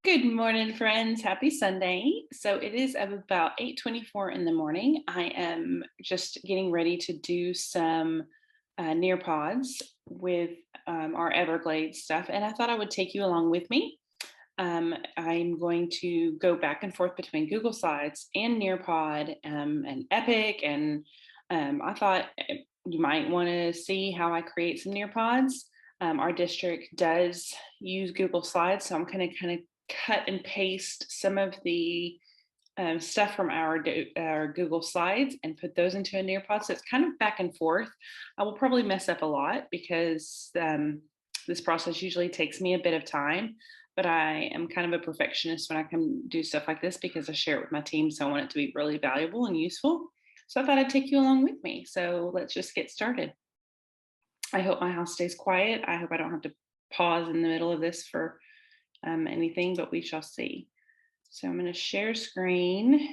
Good morning, friends. Happy Sunday. So it is about 8:24 in the morning. I am just getting ready to do some Nearpods with our Everglades stuff, and I thought I would take you along with me. I'm going to go back and forth between Google Slides and Nearpod and Epic, and I thought you might want to see how I create some Nearpods. Our district does use Google Slides, so I'm going to kind of cut and paste some of the stuff from our Google Slides and put those into a Nearpod. So it's kind of back and forth. I will probably mess up a lot because this process usually takes me a bit of time, but I am kind of a perfectionist when I can do stuff like this because I share it with my team. So I want it to be really valuable and useful. So I thought I'd take you along with me. So let's just get started. I hope my house stays quiet. I hope I don't have to pause in the middle of this for anything, but we shall see. So I'm going to share screen.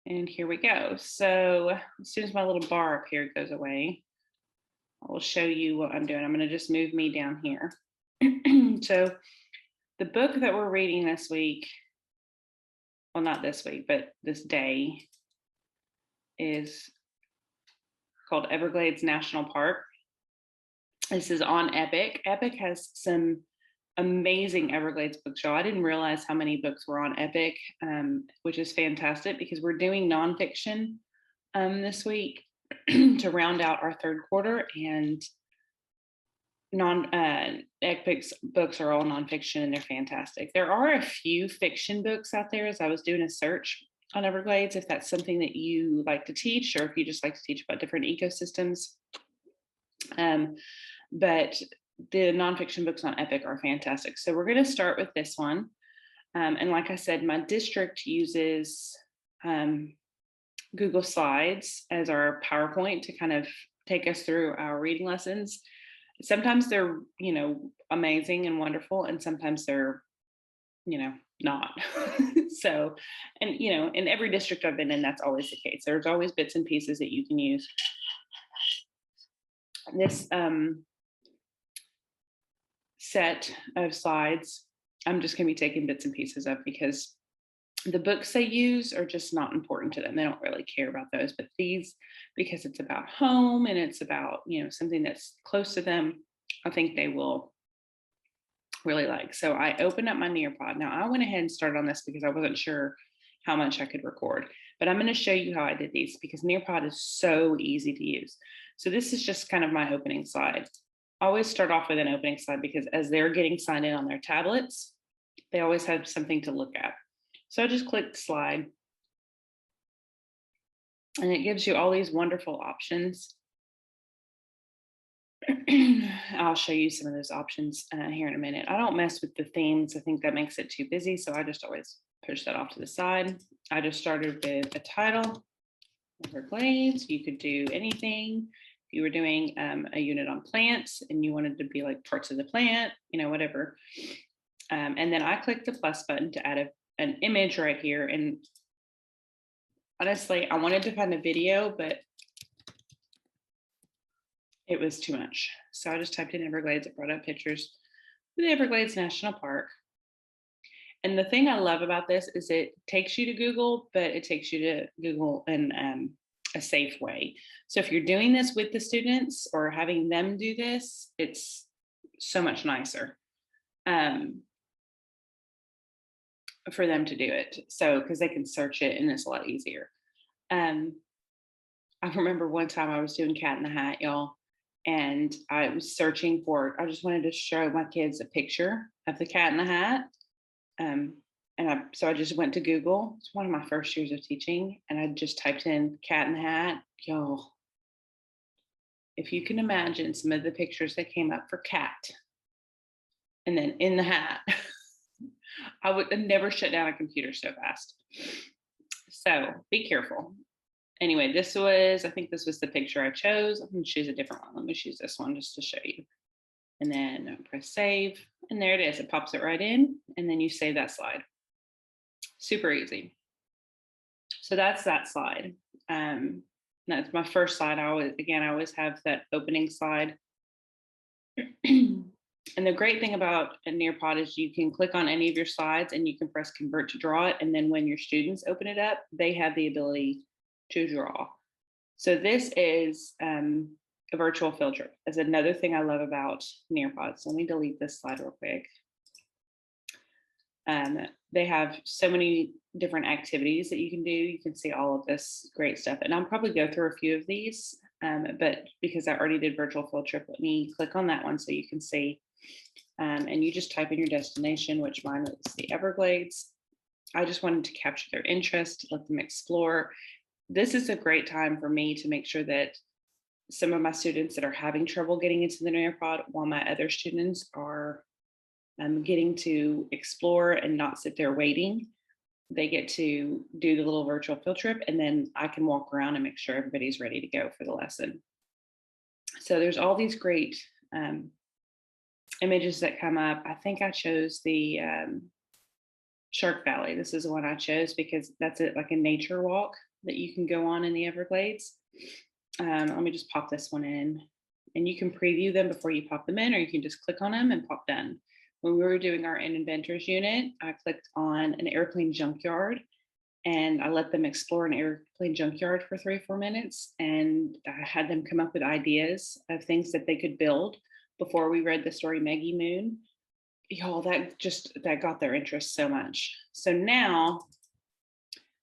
And here we go. So as soon as my little bar up here goes away, I will show you what I'm doing. I'm going to just move me down here. So the book that we're reading this week, well, not this week, but this day, is called Everglades National Park. This is on Epic. Epic has some amazing Everglades books, y'all. I didn't realize how many books were on Epic, which is fantastic because we're doing nonfiction this week to round out our third quarter, and Epic's books are all nonfiction and they're fantastic. There are a few fiction books out there as I was doing a search on Everglades, if that's something that you like to teach or if you just like to teach about different ecosystems. But the nonfiction books on Epic are fantastic. So we're going to start with this one. And like I said, my district uses Google Slides as our PowerPoint to kind of take us through our reading lessons. Sometimes they're, amazing and wonderful, and sometimes they're, not. So, and, in every district I've been in, that's always the case. There's always bits and pieces that you can use. This set of slides, I'm just going to be taking bits and pieces of because the books they use are just not important to them. They don't really care about those, but these, because it's about home and it's about, something that's close to them, I think they will really like. So I opened up my Nearpod. Now I went ahead and started on this because I wasn't sure how much I could record, but I'm going to show you how I did these because Nearpod is so easy to use. So this is just kind of my opening slide. I always start off with an opening slide because as they're getting signed in on their tablets, they always have something to look at. So I just clicked slide and it gives you all these wonderful options. I'll show you some of those options here in a minute. I don't mess with the themes. I think that makes it too busy. So I just always push that off to the side. I just started with a title, Everglades. You could do anything. If you were doing a unit on plants and you wanted to be like parts of the plant, whatever. And then I clicked the plus button to add an image right here. And honestly, I wanted to find a video, but it was too much. So I just typed in Everglades. It brought up pictures of the Everglades National Park. And the thing I love about this is it takes you to Google, but it takes you to Google in a safe way. So if you're doing this with the students or having them do this, it's so much nicer for them to do it. So because they can search it and it's a lot easier. I remember one time I was doing Cat in the Hat, y'all, and I was searching for, I just wanted to show my kids a picture of the Cat in the Hat. So I just went to Google. It's one of my first years of teaching. And I just typed in Cat in the Hat. Y'all, if you can imagine some of the pictures that came up for cat and then in the hat, I would have never shut down a computer so fast. So be careful. Anyway, I think this was the picture I chose. I'm going to choose a different one. Let me choose this one just to show you. And then press save. And there it is. It pops it right in. And then you save that slide. Super easy. So that's that slide. That's my first slide. I always have that opening slide. And the great thing about a Nearpod is you can click on any of your slides and you can press convert to draw it. And then when your students open it up, they have the ability to draw. So this is a virtual field trip. Is another thing I love about Nearpod. So let me delete this slide real quick. They have so many different activities that you can do. You can see all of this great stuff. And I'll probably go through a few of these, but because I already did virtual field trip, let me click on that one so you can see. And you just type in your destination, which mine was the Everglades. I just wanted to capture their interest, let them explore. This is a great time for me to make sure that some of my students that are having trouble getting into the Nearpod, while my other students are getting to explore and not sit there waiting. They get to do the little virtual field trip, and then I can walk around and make sure everybody's ready to go for the lesson. So there's all these great images that come up. I think I chose the Shark Valley. This is the one I chose because that's like a nature walk that you can go on in the Everglades. Let me just pop this one in, and you can preview them before you pop them in, or you can just click on them and pop done. When we were doing our inventors unit, I clicked on an airplane junkyard and I let them explore an airplane junkyard for 3 or 4 minutes. And I had them come up with ideas of things that they could build before we read the story Maggie Moon. Y'all, that got their interest so much. So now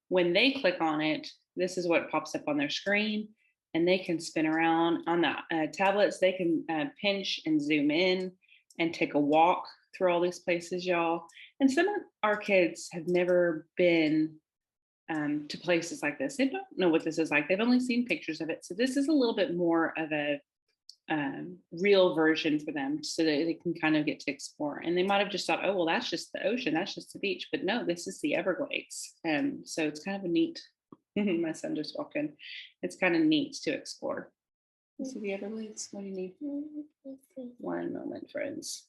when they click on it, this is what pops up on their screen, and they can spin around on the tablets. They can pinch and zoom in and take a walk through all these places, y'all. And some of our kids have never been to places like this. They don't know what this is like. They've only seen pictures of it. So this is a little bit more of a real version for them so that they can kind of get to explore. And they might have just thought, oh, well, that's just the ocean. That's just the beach. But no, this is the Everglades. So it's kind of a neat, my son just walked in. It's kind of neat to explore. See the Everglades? What do you need? One moment, friends.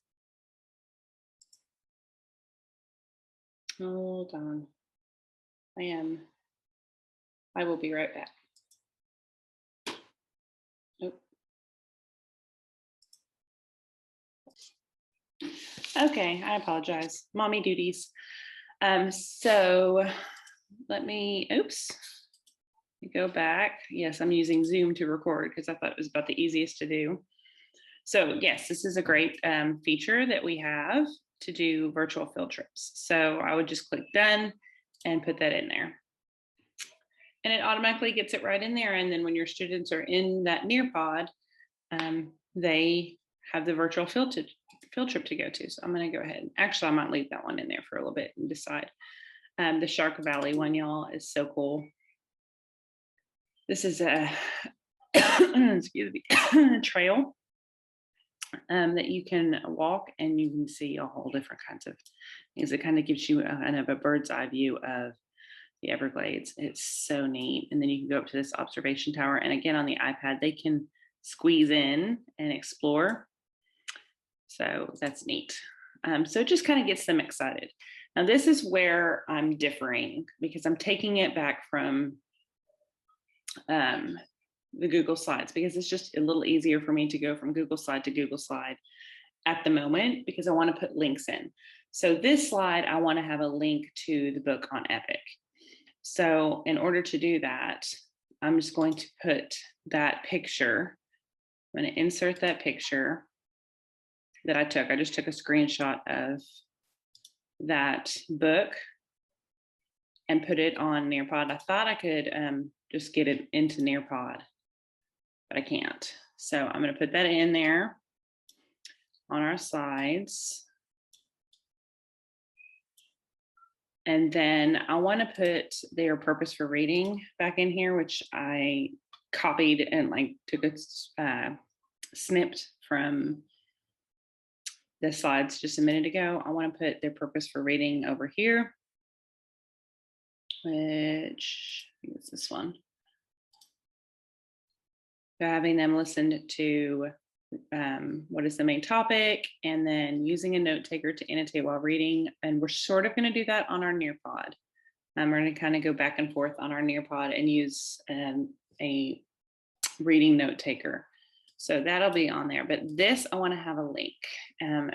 Hold on. I will be right back. Nope. Okay, I apologize. Mommy duties. So let me, go back. Yes, I'm using Zoom to record because I thought it was about the easiest to do. So yes, this is a great feature that we have to do virtual field trips. So I would just click done and put that in there. And it automatically gets it right in there. And then when your students are in that Nearpod, they have the virtual field trip to go to. So I'm going to go ahead. Actually, I might leave that one in there for a little bit and decide. The Shark Valley one, y'all, is so cool. This is a excuse me, trail that you can walk, and you can see a whole different kinds of things. It kind of gives you kind of a bird's eye view of the Everglades. It's so neat. And then you can go up to this observation tower, and again on the iPad they can squeeze in and explore. So that's neat. So it just kind of gets them excited. Now this is where I'm differing because I'm taking it back from the Google Slides, because it's just a little easier for me to go from Google Slide to Google Slide at the moment because I want to put links in. So this slide, I want to have a link to the book on Epic. So in order to do that, I'm just going to put that picture. I'm going to insert that picture that I took. I just took a screenshot of that book and put it on Nearpod. I thought I could just get it into Nearpod, but I can't. So I'm going to put that in there on our slides. And then I want to put their purpose for reading back in here, which I copied and like took a snipped from the slides just a minute ago. I want to put their purpose for reading over here, which I think it's this one. So having them listen to what is the main topic, and then using a note taker to annotate while reading. And we're sort of going to do that on our Nearpod. We're going to kind of go back and forth on our Nearpod and use a reading note taker. So that'll be on there, but this I want to have a link,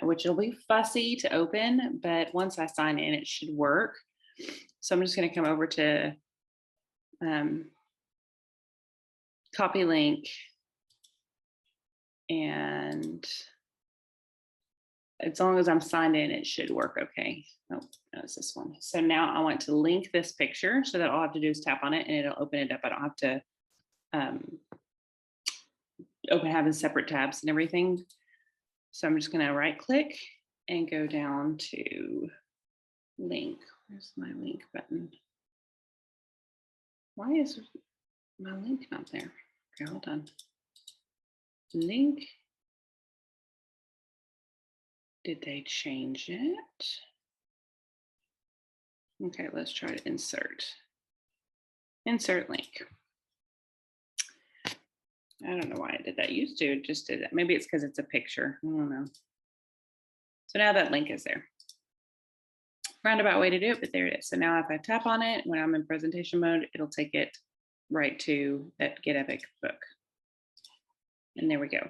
which will be fussy to open, but once I sign in, it should work. So I'm just going to come over to copy link, and as long as I'm signed in, it should work okay. Oh, no, it's this one. So now I want to link this picture so that all I have to do is tap on it and it'll open it up. I don't have to having separate tabs and everything. So I'm just going to right click and go down to link. Where's my link button? Why is my link not there? Okay, hold on. Link. Did they change it? Okay, let's try to insert. Insert link. I don't know why I did that. Used to just did that. Maybe it's because it's a picture. I don't know. So now that link is there. Roundabout way to do it, but there it is. So now if I tap on it, when I'm in presentation mode, it'll take it right to that Get Epic book. And there we go.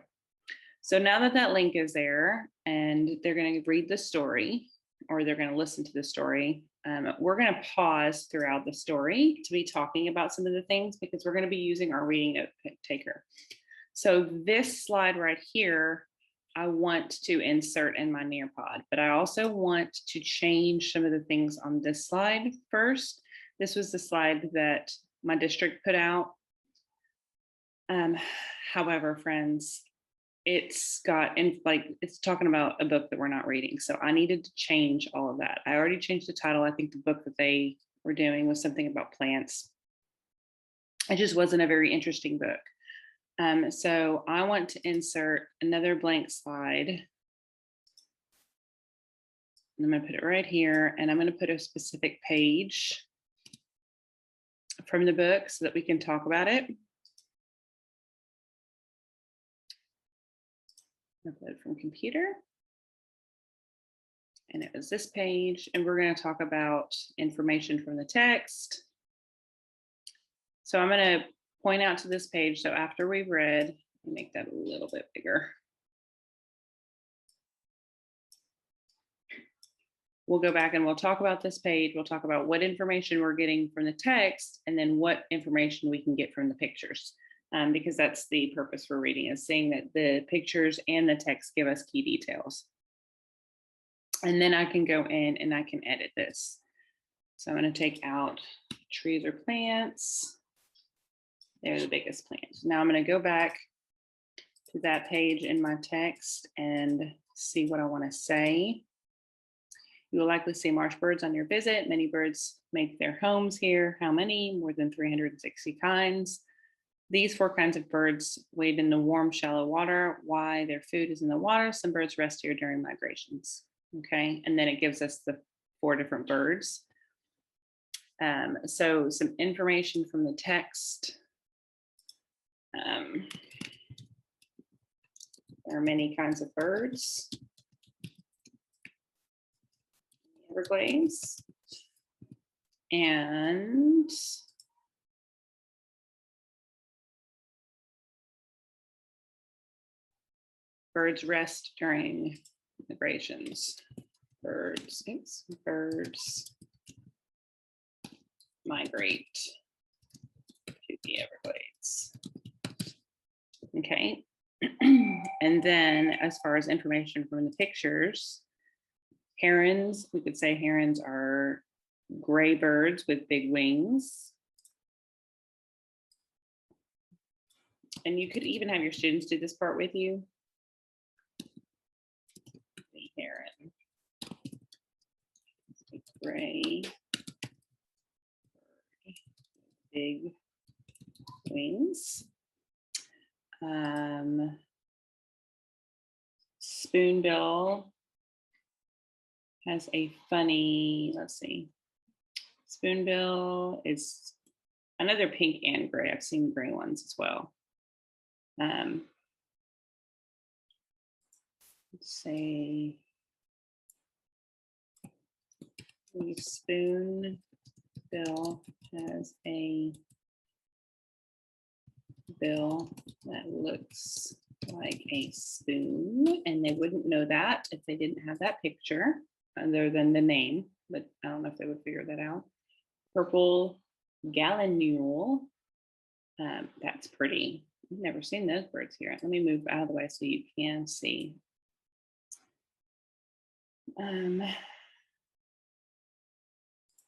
So now that that link is there and they're going to read the story or they're going to listen to the story, we're going to pause throughout the story to be talking about some of the things because we're going to be using our reading note taker. So this slide right here, I want to insert in my Nearpod, but I also want to change some of the things on this slide first. This was the slide that my district put out. However, friends, it's talking about a book that we're not reading. So I needed to change all of that. I already changed the title. I think the book that they were doing was something about plants. It just wasn't a very interesting book. So I want to insert another blank slide. And I'm going to put it right here, and I'm going to put a specific page from the book so that we can talk about it. Upload from computer. And it was this page, and we're going to talk about information from the text. So I'm going to point out to this page. So after we've read, make that a little bit bigger. We'll go back and we'll talk about this page. We'll talk about what information we're getting from the text and then what information we can get from the pictures. Because that's the purpose for reading, is seeing that the pictures and the text give us key details. And then I can go in and I can edit this. So I'm going to take out trees or plants. They're the biggest plants. Now I'm going to go back to that page in my text and see what I want to say. You will likely see marsh birds on your visit. Many birds make their homes here. How many? More than 360 kinds. These 4 kinds of birds wade in the warm, shallow water. Why? Their food is in the water. Some birds rest here during migrations. Okay, and then it gives us the 4 different birds. So some information from the text. There are many kinds of birds. Everglades. And birds rest during migrations. Birds migrate to the Everglades. Okay. And then as far as information from the pictures, herons, we could say herons are gray birds with big wings. And you could even have your students do this part with you. The heron, gray, big wings. Spoonbill has a funny, let's see. Spoonbill is another pink and gray. I've seen gray ones as well. Let's say the spoonbill has a bill that looks like a spoon, and they wouldn't know that if they didn't have that picture other than the name, but I don't know if they would figure that out. Purple gallinule. That's pretty. I've never seen those birds here. Let me move out of the way so you can see.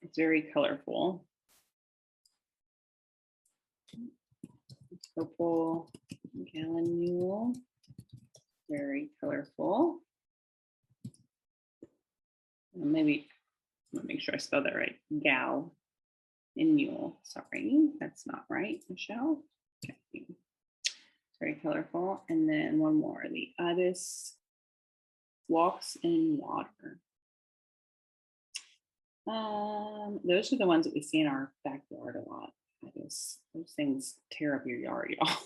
It's very colorful. Purple gallinule, very colorful. Maybe let me make sure I spelled that right. Gal in mule. Sorry, that's not right, Michelle. Okay. Very colorful. And then one more, the ibis walks in water. Those are the ones that we see in our backyard a lot. Those things tear up your yard, y'all.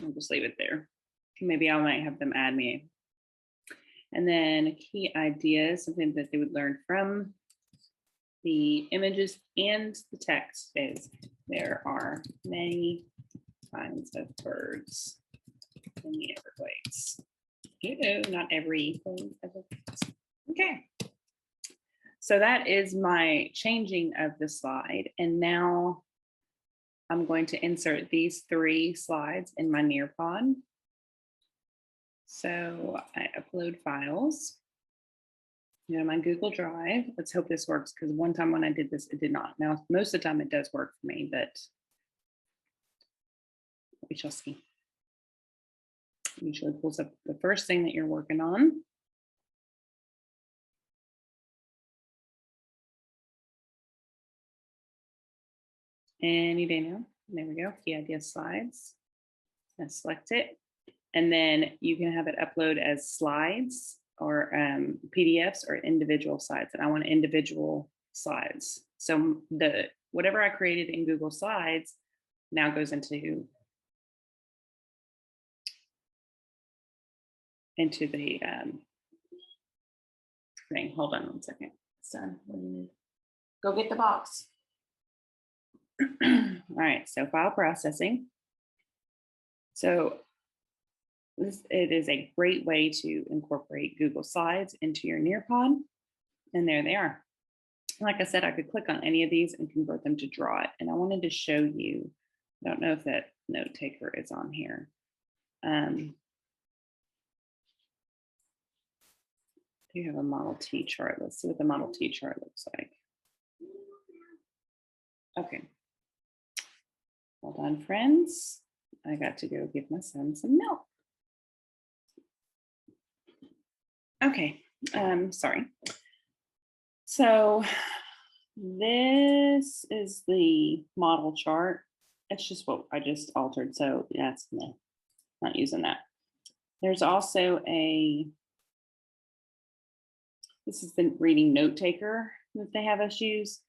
I'll just leave it there. Maybe I might have them add me. And then key ideas, something that they would learn from the images and the text is there are many kinds of birds in the Everglades. Not every. Okay. So that is my changing of the slide. And now I'm going to insert these 3 slides in my Nearpod. So I upload files. Go to my Google Drive. Let's hope this works, because one time when I did this, it did not. Now, most of the time it does work for me, but we shall see. It usually pulls up the first thing that you're working on. Any day now. There we go. Key idea slides. I select it. And then you can have it upload as slides or PDFs or individual slides. And I want individual slides. So whatever I created in Google Slides now goes into the thing. Hold on one second. It's done. Go get the box. All right, so file processing. So it is a great way to incorporate Google Slides into your Nearpod. And there they are. Like I said, I could click on any of these and convert them to Draw It. And I wanted to show you, I don't know if that note taker is on here. Do you have a Model T chart? Let's see what the Model T chart looks like. Okay. Hold on, friends. I got to go give my son some milk. Okay, sorry. So this is the model chart. It's just what I just altered. So that's not using that. There's also this is the reading note taker that they have us use.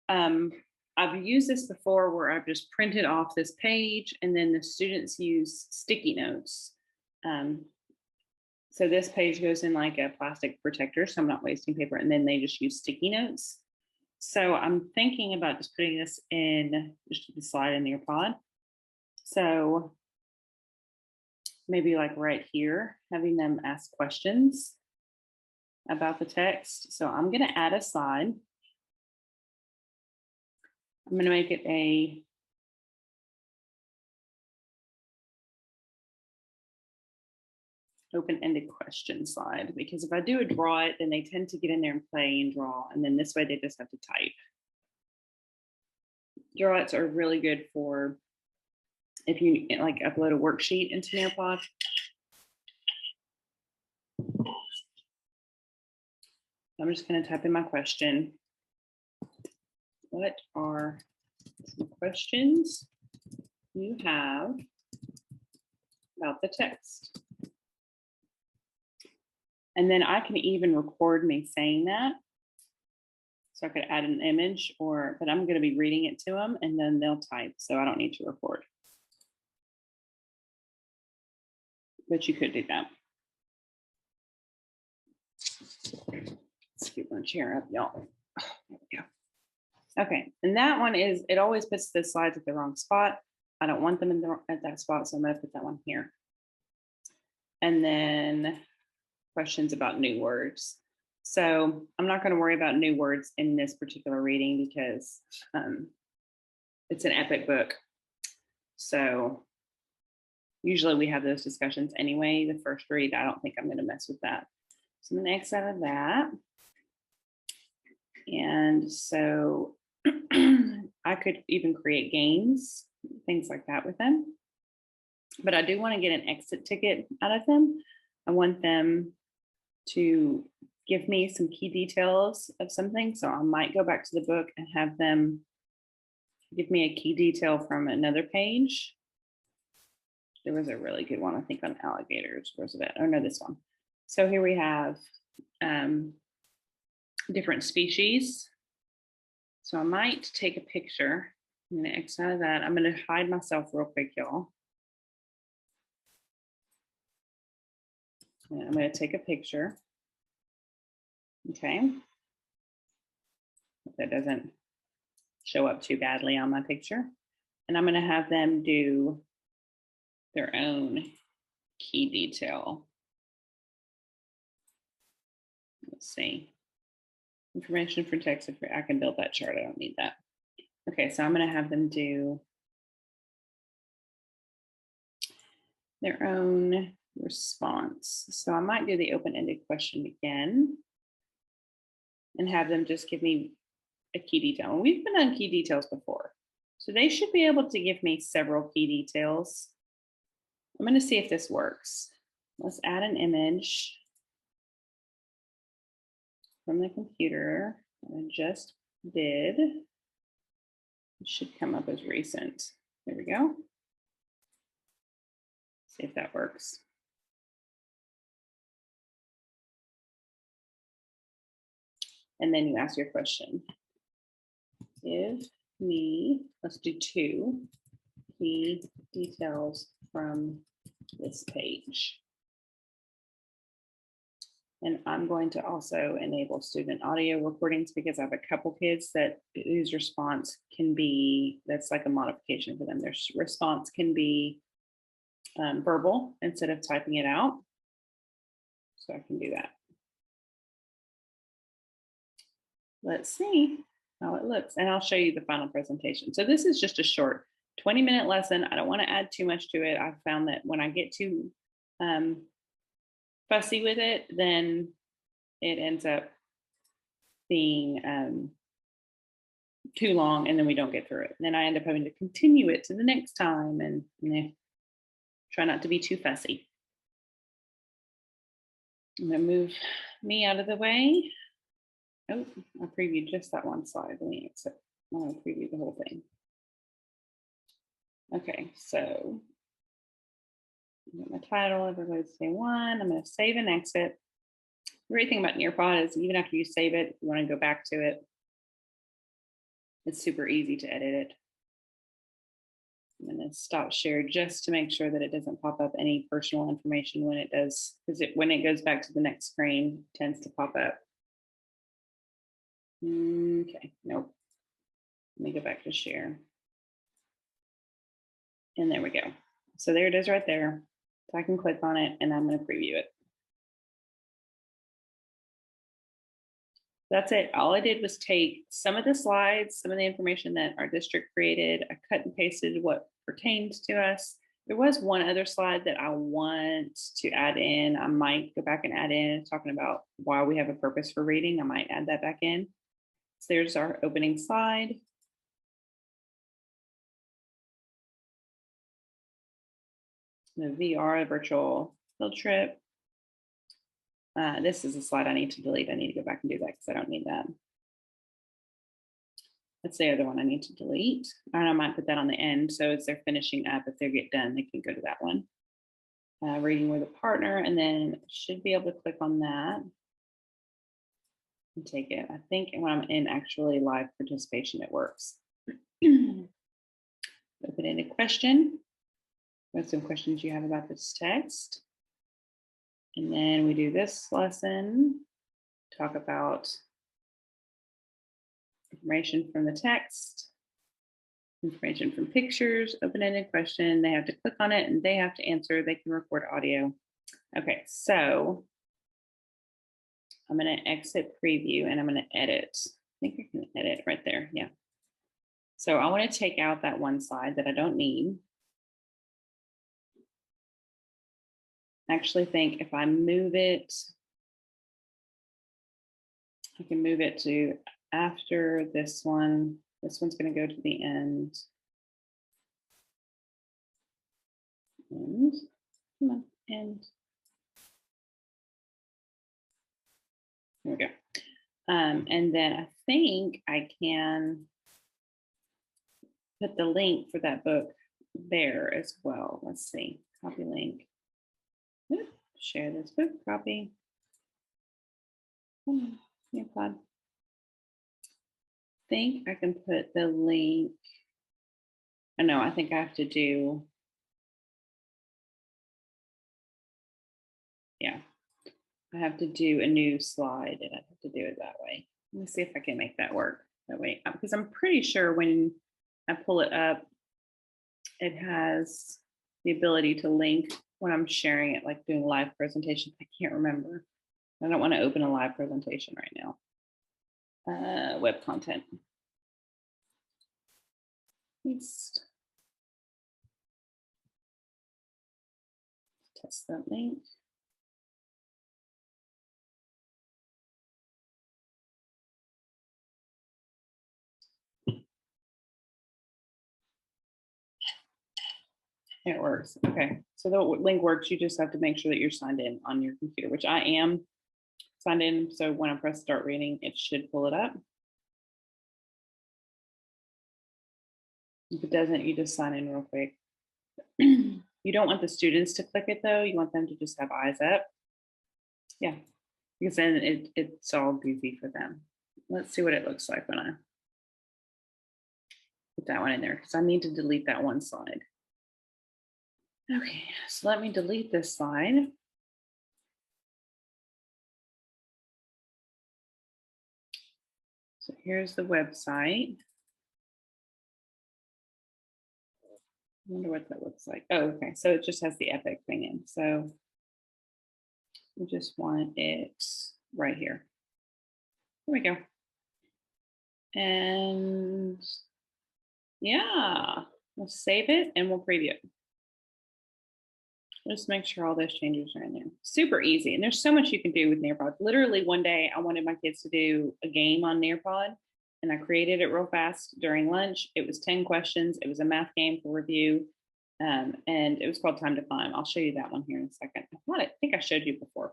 I've used this before where I've just printed off this page and then the students use sticky notes. So this page goes in like a plastic protector, so I'm not wasting paper, and then they just use sticky notes. So I'm thinking about just putting this in just the slide in Nearpod. So maybe like right here, having them ask questions about the text. So I'm going to add a slide. I'm going to make it a open-ended question slide, because if I do a draw it, then they tend to get in there and play and draw, and then this way they just have to type. Draw its are really good for if you like upload a worksheet into Nearpod. I'm just going to type in my question. What are some questions you have about the text? And then I can even record me saying that. So I could add an image but I'm going to be reading it to them and then they'll type. So I don't need to record. But you could do that. Let's get my chair up, y'all. There we go. Okay, and that one is, it always puts the slides at the wrong spot. I don't want them at that spot, so I'm going to put that one here. And then questions about new words. So I'm not going to worry about new words in this particular reading because it's an epic book. So usually we have those discussions anyway. The first read, I don't think I'm going to mess with that. So I'm going to X out of that. And so I could even create games, things like that with them. But I do want to get an exit ticket out of them. I want them to give me some key details of something. So I might go back to the book and have them give me a key detail from another page. There was a really good one, I think, on alligators. Where's it at? Oh no, this one. So here we have different species. So I might take a picture. I'm going to X out of that. I'm going to hide myself real quick, y'all. And I'm going to take a picture. Okay. Hope that doesn't show up too badly on my picture. And I'm going to have them do their own key detail. Let's see. Information for text. I can build that chart. I don't need that. Okay, so I'm going to have them do their own response. So I might do the open-ended question again and have them just give me a key detail. And we've been on key details before. So they should be able to give me several key details. I'm going to see if this works. Let's add an image from the computer. I just did. It should come up as recent. There we go. See if that works. And then you ask your question. Give me, let's do 2 key details from this page. And I'm going to also enable student audio recordings because I have a couple kids that whose response can be, that's like a modification for them. Their response can be verbal instead of typing it out. So I can do that. Let's see how it looks. And I'll show you the final presentation. So this is just a short 20-minute lesson. I don't want to add too much to it. I've found that when I get too fussy with it, then it ends up being too long and then we don't get through it. And then I end up having to continue it to the next time and try not to be too fussy. I'm going to move me out of the way. Oh, I previewed just that one slide. Let me exit. I want to preview the whole thing. Okay, so my title, everybody's day 1. I'm going to save and exit. The great thing about Nearpod is even after you save it, if you want to go back to it, it's super easy to edit it. I'm going to stop share just to make sure that it doesn't pop up any personal information when it does, because when it goes back to the next screen, it tends to pop up. Okay, nope. Let me go back to share. And there we go. So there it is right there. So I can click on it and I'm going to preview it. That's it. All I did was take some of the slides, some of the information that our district created. I cut and pasted what pertains to us. There was one other slide that I want to add in. I might go back and add in talking about why we have a purpose for reading. I might add that back in. So there's our opening slide. The VR virtual field trip. This is a slide I need to delete. I need to go back and do that because I don't need that. That's the other one I need to delete. And I might put that on the end. So as they're finishing up, if they get done, they can go to that one. Reading with a partner, and then should be able to click on that and take it. I think when I'm in actually live participation, it works. Open-ended question. What some questions you have about this text? And then we do this lesson, talk about information from the text, information from pictures, open-ended question. They have to click on it and they have to answer. They can record audio. Okay, so I'm going to exit preview and I'm going to edit. I think I can edit right there. Yeah. So I want to take out that one slide that I don't need. I actually think if I move it, I can move it to after this one. This one's going to go to the end. And, come on, end. There we go. And then I think I can put the link for that book there as well. Let's see, copy link. Share this book, copy. Nearpod. I think I can put the link. Oh no, I think I have to do, yeah, I have to do a new slide and I have to do it that way. Let me see if I can make that work that way, because I'm pretty sure when I pull it up, it has the ability to link when I'm sharing it, like doing live presentation. I can't remember. I don't want to open a live presentation right now. Web content. Let's test that link. It works. Okay, so the link works. You just have to make sure that you're signed in on your computer, which I am signed in. So when I press start reading, it should pull it up. If it doesn't, you just sign in real quick. You don't want the students to click it though. You want them to just have eyes up. Yeah, because then it's all goofy for them. Let's see what it looks like when I put that one in there, because I need to delete that one slide. Okay, so let me delete this slide. So here's the website. I wonder what that looks like. Oh, okay, so it just has the epic thing in. So we just want it right here. There we go. And yeah, we'll save it and we'll preview it. Just make sure all those changes are in there. Super easy. And there's so much you can do with Nearpod. Literally one day I wanted my kids to do a game on Nearpod and I created it real fast during lunch. It was 10 questions. It was a math game for review. And it was called Time to Climb. I'll show you that one here in a second. I think I showed you before.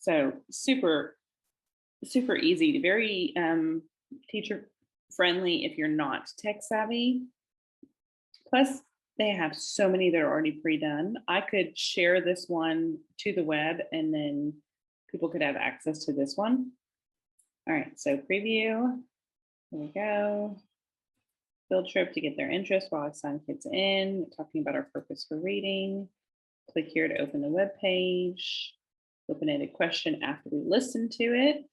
So super, super easy, very teacher friendly if you're not tech savvy. Plus, they have so many that are already pre-done. I could share this one to the web and then people could have access to this one. All right, so preview, there we go. Field trip to get their interest while I sign kids in, talking about our purpose for reading. Click here to open the web page. Open-ended question after we listen to it.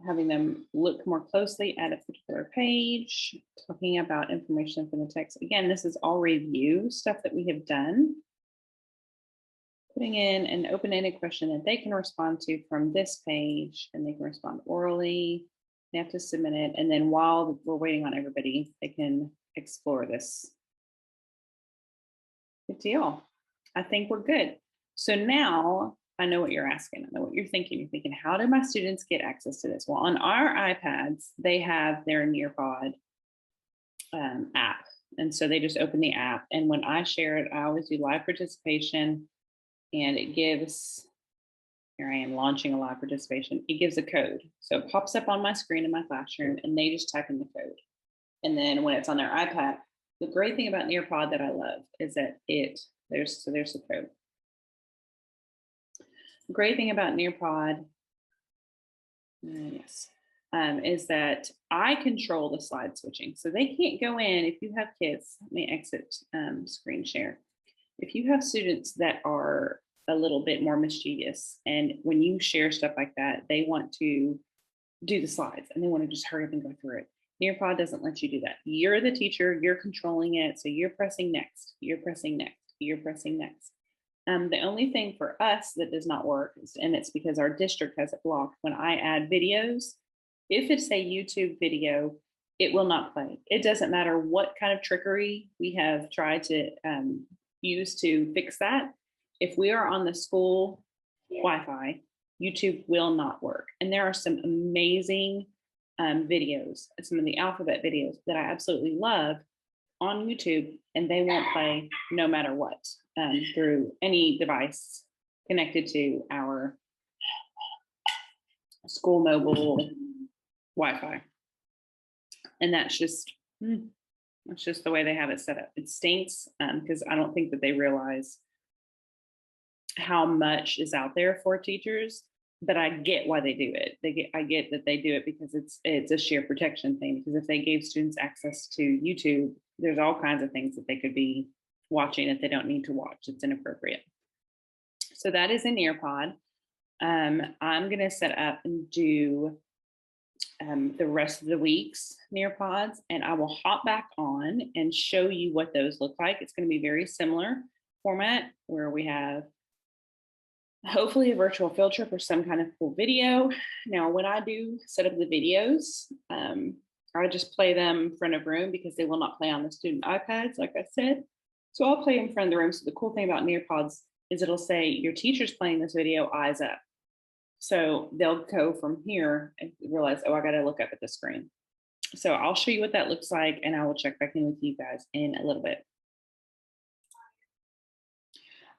Having them look more closely at a particular page, talking about information from the text. Again, this is all review stuff that we have done. Putting in an open-ended question that they can respond to from this page, and they can respond orally. They have to submit it, and then while we're waiting on everybody, they can explore this. Good deal. I think we're good. So now I know what you're asking. I know what you're thinking. You're thinking, how do my students get access to this? Well, on our iPads, they have their Nearpod app. And so they just open the app. And when I share it, I always do live participation. And it gives, here I am launching a live participation. It gives a code. So it pops up on my screen in my classroom and they just type in the code. And then when it's on their iPad, the great thing about Nearpod that I love is that there's the code. The great thing about Nearpod, is that I control the slide switching. So they can't go in, if you have kids, let me exit screen share. If you have students that are a little bit more mischievous. And when you share stuff like that, they want to do the slides and they want to just hurry up and go through it. Nearpod doesn't let you do that. You're the teacher, you're controlling it. So you're pressing next, you're pressing next, you're pressing next. The only thing for us that does not work, and it's because our district has it blocked, when I add videos, if it's a YouTube video, it will not play. It doesn't matter what kind of trickery we have tried to use to fix that. If we are on the school Wi-Fi, YouTube will not work. And there are some amazing videos, some of the alphabet videos that I absolutely love on YouTube, and they won't play no matter what through any device connected to our school mobile Wi-Fi. And that's just the way they have it set up. It stinks because I don't think that they realize how much is out there for teachers, but I get why they do it. I get that they do it because it's a sheer protection thing. Because if they gave students access to YouTube, there's all kinds of things that they could be watching that they don't need to watch. It's inappropriate. So that is in Nearpod. I'm going to set up and do the rest of the week's Nearpods, and I will hop back on and show you what those look like. It's going to be very similar format where we have hopefully a virtual field trip or some kind of cool video. Now, when I do set up the videos, I just play them in front of room because they will not play on the student iPads, like I said. So I'll play in front of the room. So the cool thing about Nearpods is it'll say your teacher's playing this video, eyes up. So they'll go from here and realize, oh, I got to look up at the screen. So I'll show you what that looks like, and I will check back in with you guys in a little bit.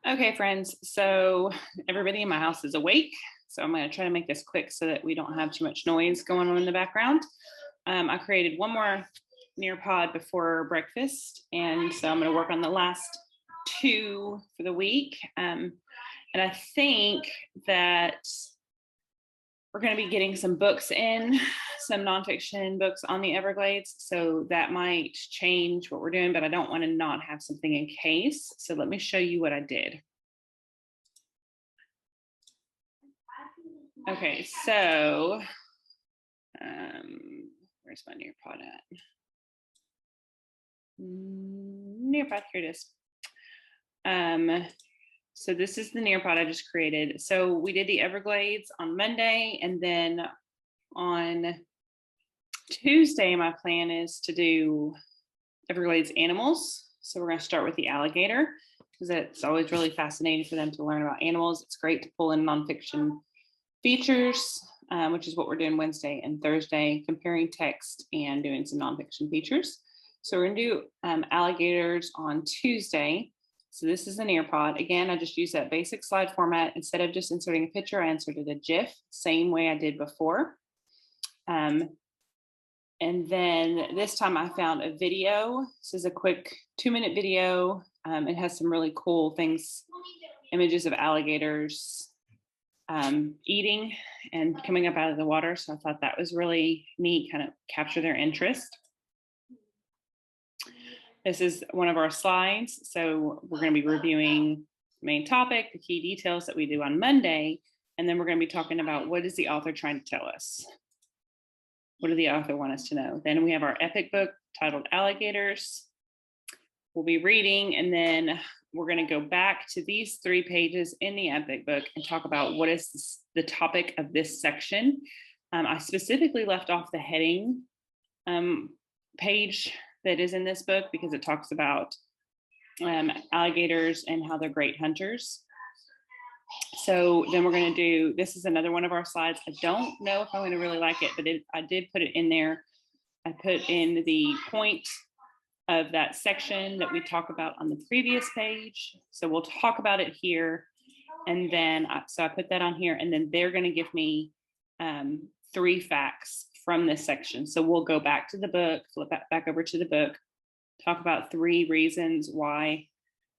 Okay, friends, so everybody in my house is awake. So I'm going to try to make this quick so that we don't have too much noise going on in the background. I created one more Nearpod before breakfast, and so I'm going to work on the last two for the week. And I think that we're going to be getting some books in, some nonfiction books on the Everglades. So that might change what we're doing, but I don't want to not have something in case. So let me show you what I did. Okay, so where's my Nearpod at? Nearpod, here it is. So this is the Nearpod I just created. So we did the Everglades on Monday, and then on Tuesday, my plan is to do Everglades animals. So we're going to start with the alligator because it's always really fascinating for them to learn about animals. It's great to pull in nonfiction features, which is what we're doing Wednesday and Thursday, comparing text and doing some nonfiction features. So we're going to do alligators on Tuesday. So this is an Nearpod. Again, I just use that basic slide format. Instead of just inserting a picture, I inserted a GIF, same way I did before. And then this time I found a video. This is a quick 2-minute video. It has some really cool things, images of alligators eating and coming up out of the water. So I thought that was really neat, kind of capture their interest. This is one of our slides. So we're going to be reviewing the main topic, the key details that we do on Monday, and then we're going to be talking about what is the author trying to tell us? What do the author want us to know? Then we have our epic book titled Alligators. We'll be reading, and then we're going to go back to these 3 pages in the epic book and talk about what is the topic of this section. I specifically left off the heading page that is in this book because it talks about alligators and how they're great hunters. So then we're going to do, this is another one of our slides. I don't know if I'm going to really like it, but I did put it in there. I put in the point of that section that we talk about on the previous page. So we'll talk about it here. And then, so I put that on here, and then they're going to give me 3 facts from this section. So we'll go back to the book, flip back over to the book, talk about 3 reasons why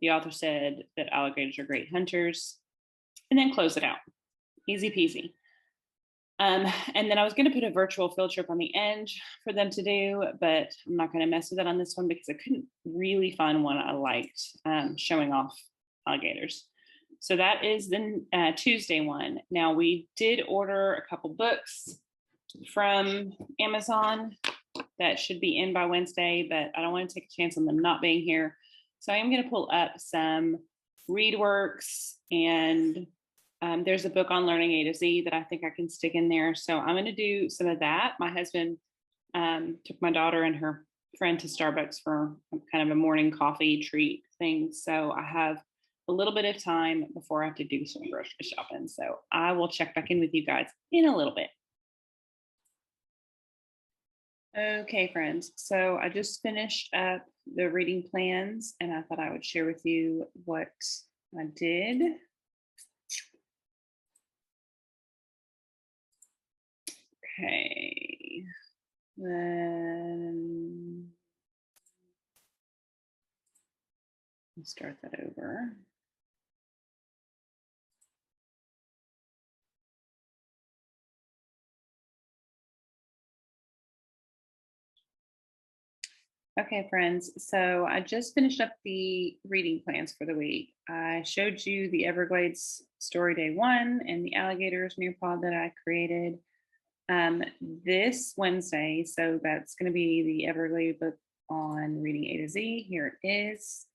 the author said that alligators are great hunters, and then close it out. Easy peasy. And then I was going to put a virtual field trip on the end for them to do, but I'm not going to mess with it on this one because I couldn't really find one I liked showing off alligators. So that is the Tuesday one. Now we did order a couple books from Amazon that should be in by Wednesday, but I don't want to take a chance on them not being here. So I am going to pull up some ReadWorks, and there's a book on learning A to Z that I think I can stick in there. So I'm going to do some of that. My husband took my daughter and her friend to Starbucks for kind of a morning coffee treat thing. So I have a little bit of time before I have to do some grocery shopping. So I will check back in with you guys in a little bit. Okay, friends. So I just finished up the reading plans, and I thought I would share with you what I did. Okay. Then let's start that over. Okay, friends, so I just finished up the reading plans for the week. I showed you the Everglades story day 1 and the alligators Nearpod that I created this Wednesday. So that's going to be the Everglades book on reading A to Z. Here it is.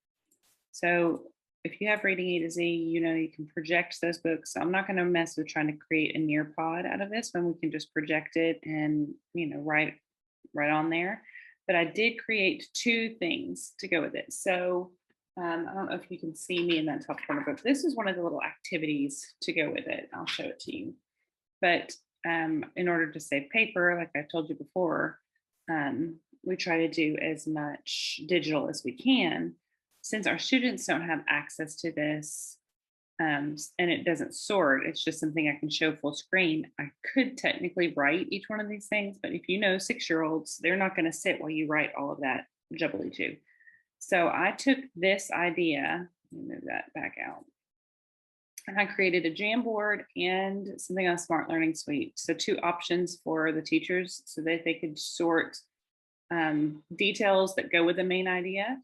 So if you have reading A to Z, you know you can project those books. So I'm not going to mess with trying to create a Nearpod out of this when we can just project it and, you know, write on there. But I did create 2 things to go with it. So I don't know if you can see me in that top corner, but this is one of the little activities to go with it. I'll show it to you. But in order to save paper, like I told you before, we try to do as much digital as we can. Since our students don't have access to this, and it doesn't sort, it's just something I can show full screen. I could technically write each one of these things, but if you know 6-year-olds, they're not going to sit while you write all of that jubbly too. So I took this idea, let me move that back out, and I created a Jamboard and something on Smart Learning Suite. So 2 options for the teachers so that they could sort details that go with the main idea.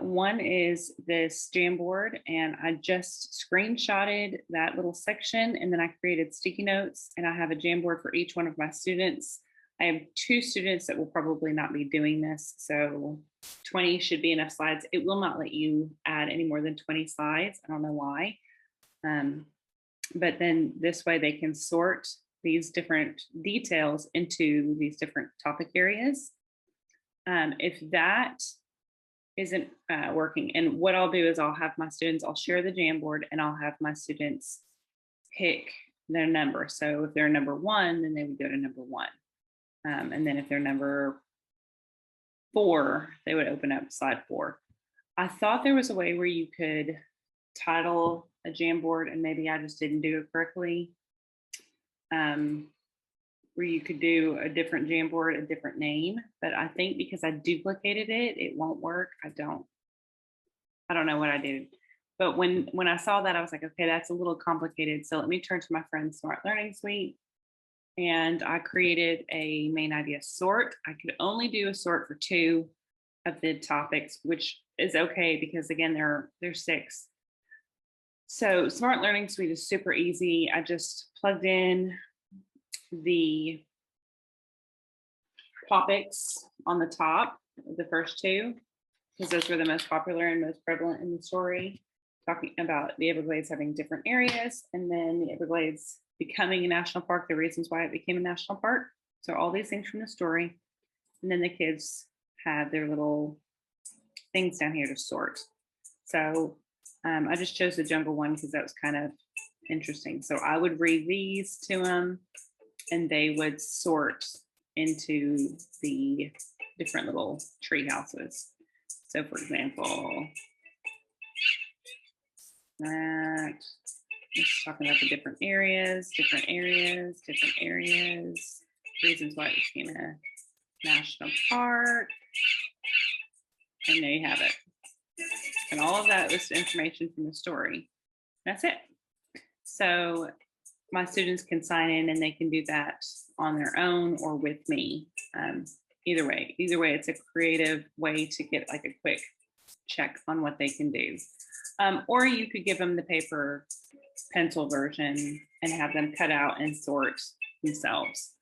One is this Jamboard, and I just screenshotted that little section, and then I created sticky notes, and I have a Jamboard for each one of my students. I have 2 students that will probably not be doing this, so 20 should be enough slides. It will not let you add any more than 20 slides. I don't know why. But then this way they can sort these different details into these different topic areas. If that isn't working, and what I'll do is I'll have my students, I'll share the Jamboard, and I'll have my students pick their number. So if they're number 1, then they would go to number 1. And then if they're number 4, they would open up slide 4. I thought there was a way where you could title a Jamboard, and maybe I just didn't do it correctly, where you could do a different Jamboard, a different name. But I think because I duplicated it, it won't work. I don't know what I did. But when I saw that, I was like, okay, that's a little complicated. So let me turn to my friend's Smart Learning Suite. And I created a main idea sort. I could only do a sort for 2 of the topics, which is okay because again, they're 6. So Smart Learning Suite is super easy. I just plugged in the topics on the top, the first 2, because those were the most popular and most prevalent in the story, talking about the Everglades having different areas, and then the Everglades becoming a national park, the reasons why it became a national park. So all these things from the story. And then the kids have their little things down here to sort. So I just chose the jungle one because that was kind of interesting. So I would read these to them, and they would sort into the different little tree houses. So for example, that it's talking about the different areas, reasons why it became a national park. And there you have it. And all of that was information from the story. That's it. So my students can sign in and they can do that on their own or with me. Either way, it's a creative way to get like a quick check on what they can do. Or you could give them the paper pencil version and have them cut out and sort themselves.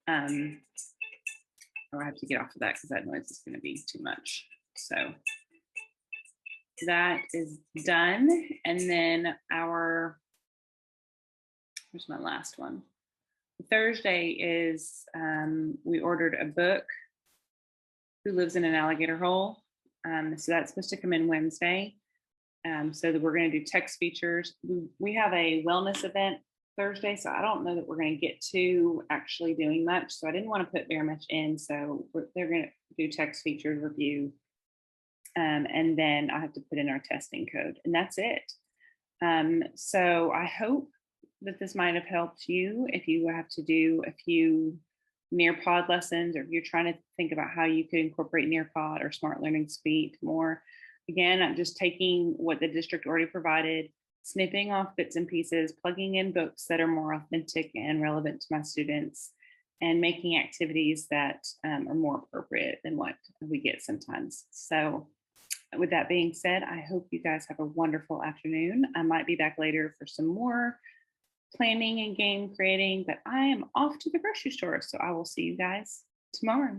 Oh, I have to get off of that because that noise is going to be too much. So that is done. And then where's my last one? Thursday is, we ordered a book, Who Lives in an Alligator Hole. So that's supposed to come in Wednesday. So that we're going to do text features. We have a wellness event Thursday, so I don't know that we're going to get to actually doing much. So I didn't want to put very much in. So they're going to do text features review. And then I have to put in our testing code, and that's it. So I hope that this might have helped you if you have to do a few Nearpod lessons, or if you're trying to think about how you could incorporate Nearpod or Smart Learning Suite more. Again, I'm just taking what the district already provided, snipping off bits and pieces, plugging in books that are more authentic and relevant to my students, and making activities that are more appropriate than what we get sometimes. So with that being said, I hope you guys have a wonderful afternoon. I might be back later for some more planning and game creating, but I am off to the grocery store. So I will see you guys tomorrow.